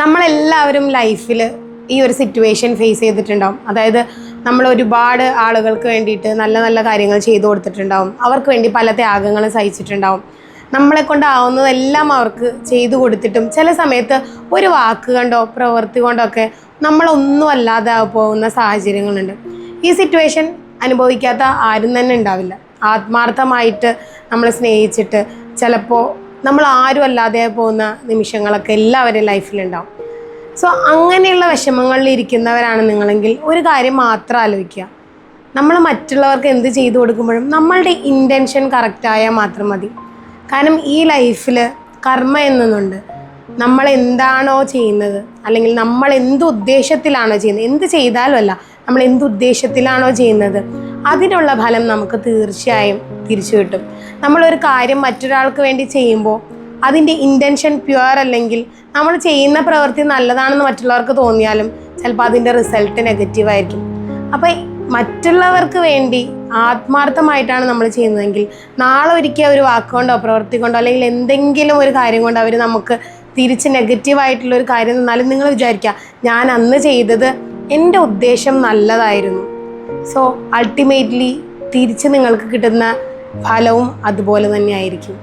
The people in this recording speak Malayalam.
നമ്മളെല്ലാവരും ലൈഫിൽ ഈ ഒരു സിറ്റുവേഷൻ ഫേസ് ചെയ്തിട്ടുണ്ടാവും. അതായത് നമ്മൾ ഒരുപാട് ആളുകൾക്ക് വേണ്ടിയിട്ട് നല്ല നല്ല കാര്യങ്ങൾ ചെയ്തു കൊടുത്തിട്ടുണ്ടാവും. അവർക്ക് വേണ്ടി പല ത്യാഗങ്ങളും സഹിച്ചിട്ടുണ്ടാവും. നമ്മളെ കൊണ്ടാവുന്നതെല്ലാം അവർക്ക് ചെയ്തു കൊടുത്തിട്ടും ചില സമയത്ത് ഒരു വാക്ക് കൊണ്ടോ പ്രവൃത്തി കൊണ്ടോ ഒക്കെ നമ്മളൊന്നും അല്ലാതെ പോകുന്ന സാഹചര്യങ്ങളുണ്ട്. ഈ സിറ്റുവേഷൻ അനുഭവിക്കാത്ത ആരും തന്നെ ഉണ്ടാവില്ല. ആത്മാർത്ഥമായിട്ട് നമ്മൾ സ്നേഹിച്ചിട്ട് ചിലപ്പോൾ നമ്മൾ ആരും അല്ലാതെ പോകുന്ന നിമിഷങ്ങളൊക്കെ എല്ലാവരുടെയും ലൈഫിലുണ്ടാവും. സോ അങ്ങനെയുള്ള വിഷമങ്ങളിൽ ഇരിക്കുന്നവരാണ് നിങ്ങളെങ്കിൽ ഒരു കാര്യം മാത്രം ആലോചിക്കുക. നമ്മൾ മറ്റുള്ളവർക്ക് എന്ത് ചെയ്തു കൊടുക്കുമ്പോഴും നമ്മളുടെ ഇൻറ്റൻഷൻ കറക്റ്റായാൽ മാത്രം മതി. കാരണം ഈ ലൈഫിൽ കർമ്മ എന്നുണ്ട്. നമ്മൾ എന്താണോ ചെയ്യുന്നത്, അല്ലെങ്കിൽ നമ്മൾ എന്ത് ഉദ്ദേശത്തിലാണോ ചെയ്യുന്നത്, എന്ത് ചെയ്താലും അല്ല, നമ്മൾ എന്ത് ഉദ്ദേശത്തിലാണോ ചെയ്യുന്നത് അതിനുള്ള ഫലം നമുക്ക് തീർച്ചയായും തിരിച്ചു കിട്ടും. നമ്മളൊരു കാര്യം മറ്റൊരാൾക്ക് വേണ്ടി ചെയ്യുമ്പോൾ അതിൻ്റെ ഇൻറ്റൻഷൻ പ്യുവർ അല്ലെങ്കിൽ നമ്മൾ ചെയ്യുന്ന പ്രവൃത്തി നല്ലതാണെന്ന് മറ്റുള്ളവർക്ക് തോന്നിയാലും ചിലപ്പോൾ അതിൻ്റെ റിസൾട്ട് നെഗറ്റീവായിരിക്കും. അപ്പോൾ മറ്റുള്ളവർക്ക് വേണ്ടി ആത്മാർത്ഥമായിട്ടാണ് നമ്മൾ ചെയ്യുന്നതെങ്കിൽ നാളെ ഒരിക്കൽ ഒരു വാക്കുകൊണ്ടോ പ്രവൃത്തി കൊണ്ടോ അല്ലെങ്കിൽ എന്തെങ്കിലും ഒരു കാര്യം കൊണ്ട് അവർ നമുക്ക് തിരിച്ച് നെഗറ്റീവായിട്ടുള്ളൊരു കാര്യം തന്നാലും നിങ്ങൾ വിചാരിക്കുക, ഞാൻ അന്ന് ചെയ്തത് എൻ്റെ ഉദ്ദേശം നല്ലതായിരുന്നു. സോ അൾട്ടിമേറ്റ്ലി തിരിച്ച് നിങ്ങൾക്ക് കിട്ടുന്ന ഫലവും അതുപോലെ തന്നെ ആയിരിക്കും.